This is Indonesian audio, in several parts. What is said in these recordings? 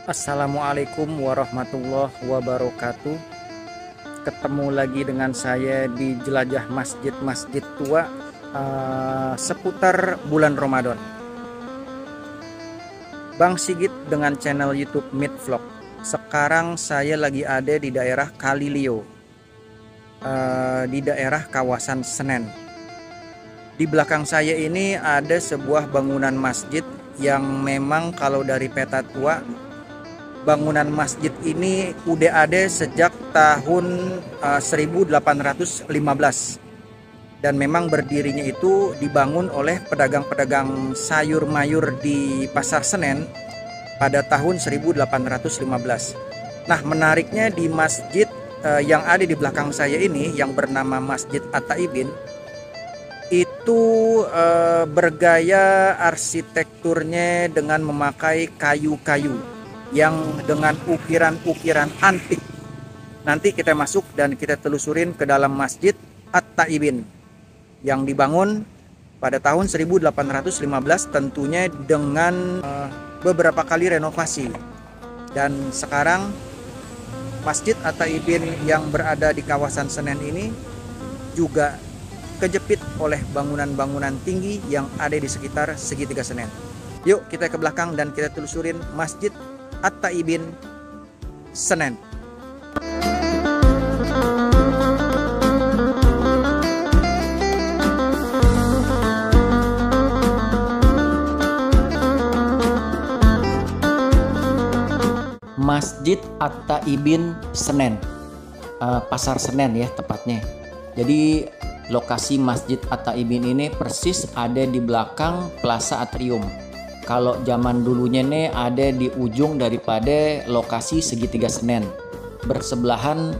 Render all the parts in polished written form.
Assalamualaikum warahmatullahi wabarakatuh. Ketemu lagi dengan saya di jelajah masjid-masjid tua seputar bulan Ramadan. Bang Sigit dengan channel YouTube Mid Vlog. Sekarang saya lagi ada di daerah Kalilio, di daerah kawasan Senen. Di belakang saya ini ada sebuah bangunan masjid yang memang kalau dari peta tua, bangunan masjid ini udah ada sejak tahun 1815 dan memang berdirinya itu dibangun oleh pedagang-pedagang sayur mayur di Pasar Senen pada tahun 1815. Nah, menariknya di masjid yang ada di belakang saya ini yang bernama Masjid At-Taibin itu bergaya arsitekturnya dengan memakai kayu-kayu yang dengan ukiran-ukiran antik. Nanti kita masuk dan kita telusurin ke dalam Masjid At-Taibin yang dibangun pada tahun 1815, tentunya dengan beberapa kali renovasi. Dan sekarang Masjid At-Taibin yang berada di kawasan Senen ini juga kejepit oleh bangunan-bangunan tinggi yang ada di sekitar segitiga Senen. Yuk kita ke belakang dan kita telusurin Masjid At-Taibin Senen. Masjid At-Taibin Senen, Pasar Senen ya tepatnya. Jadi lokasi Masjid At-Taibin ini persis ada di belakang Plaza Atrium. Kalau zaman dulunya nih ada di ujung daripada lokasi segitiga Senen, bersebelahan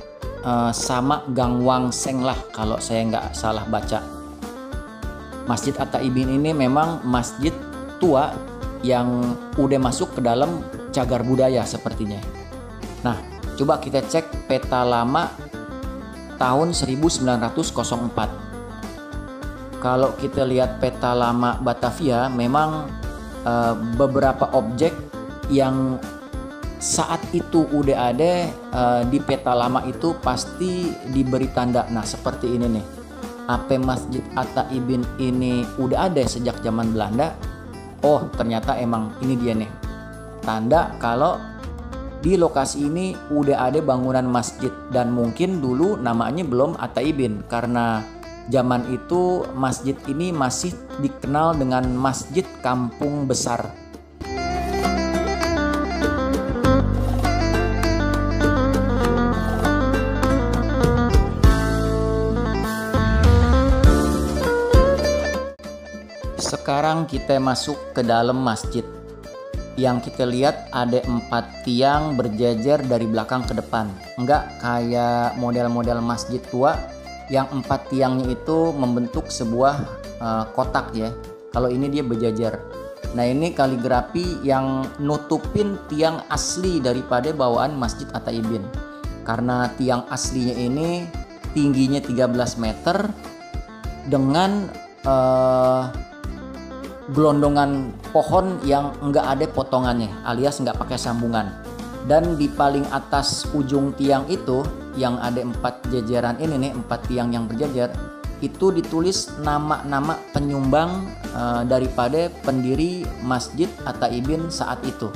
sama Gang Wang Seng lah kalau saya nggak salah baca. Masjid At-Taibin ini memang masjid tua yang udah masuk ke dalam cagar budaya sepertinya. Nah, coba kita cek peta lama tahun 1904. Kalau kita lihat peta lama Batavia, memang beberapa objek yang saat itu udah ada di peta lama itu pasti diberi tanda. Nah, seperti ini nih. Apa Masjid At-Taibin ini udah ada sejak zaman Belanda? Oh, ternyata emang ini dia nih. Tanda kalau di lokasi ini udah ada bangunan masjid dan mungkin dulu namanya belum At-Taibin karena zaman itu masjid ini masih dikenal dengan Masjid Kampung Besar. Sekarang kita masuk ke dalam masjid. Yang kita lihat ada 4 tiang berjejer dari belakang ke depan. Enggak kayak model-model masjid tua yang 4 tiangnya itu membentuk sebuah kotak ya. Kalau ini dia berjejer. Nah, ini kaligrafi yang nutupin tiang asli daripada bawaan Masjid At-Taibin. Karena tiang aslinya ini tingginya 13 meter dengan gelondongan pohon yang enggak ada potongannya alias enggak pakai sambungan. Dan di paling atas ujung tiang itu yang ada 4 jejeran ini nih, 4 tiang yang berjejer, itu ditulis nama-nama penyumbang daripada pendiri Masjid At-Taibin saat itu.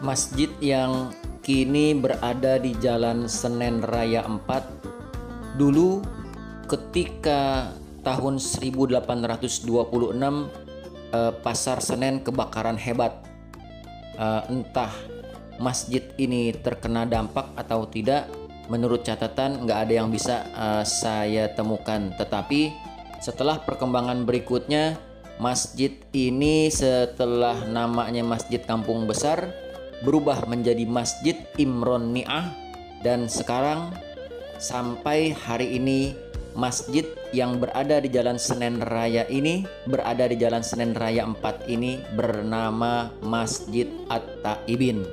Masjid yang kini berada di Jalan Senen Raya 4. Dulu ketika tahun 1826 Pasar Senen kebakaran hebat. Entah masjid ini terkena dampak atau tidak, menurut catatan nggak ada yang bisa saya temukan. Tetapi setelah perkembangan berikutnya, masjid ini setelah namanya Masjid Kampung Besar berubah menjadi Masjid Imron Ni'ah, dan sekarang sampai hari ini masjid yang berada di Jalan Senen Raya ini, berada di Jalan Senen Raya 4 ini bernama Masjid At-Taibin.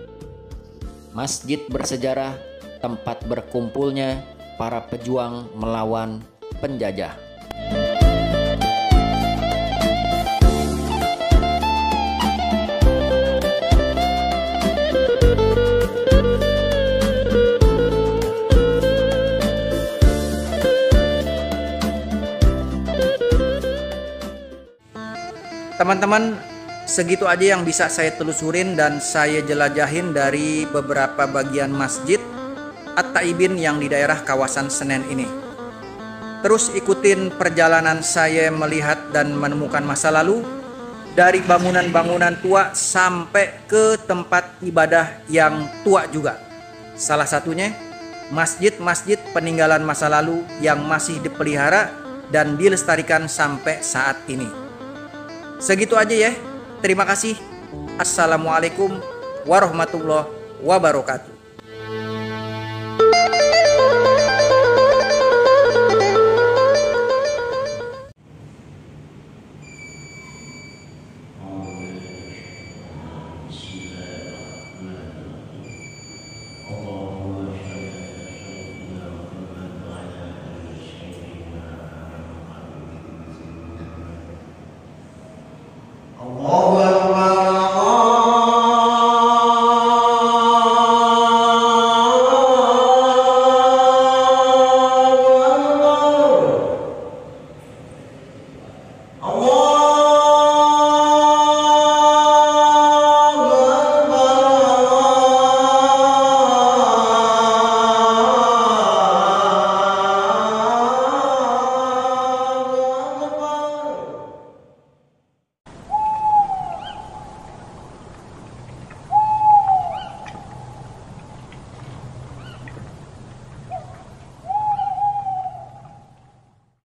Masjid bersejarah, tempat berkumpulnya para pejuang melawan penjajah. Teman-teman, segitu aja yang bisa saya telusurin dan saya jelajahin dari beberapa bagian Masjid At-Taibin yang di daerah kawasan Senen ini. Terus ikutin perjalanan saya melihat dan menemukan masa lalu, dari bangunan-bangunan tua sampai ke tempat ibadah yang tua juga. Salah satunya masjid-masjid peninggalan masa lalu yang masih dipelihara dan dilestarikan sampai saat ini. Segitu aja ya. Terima kasih. Assalamualaikum warahmatullahi wabarakatuh.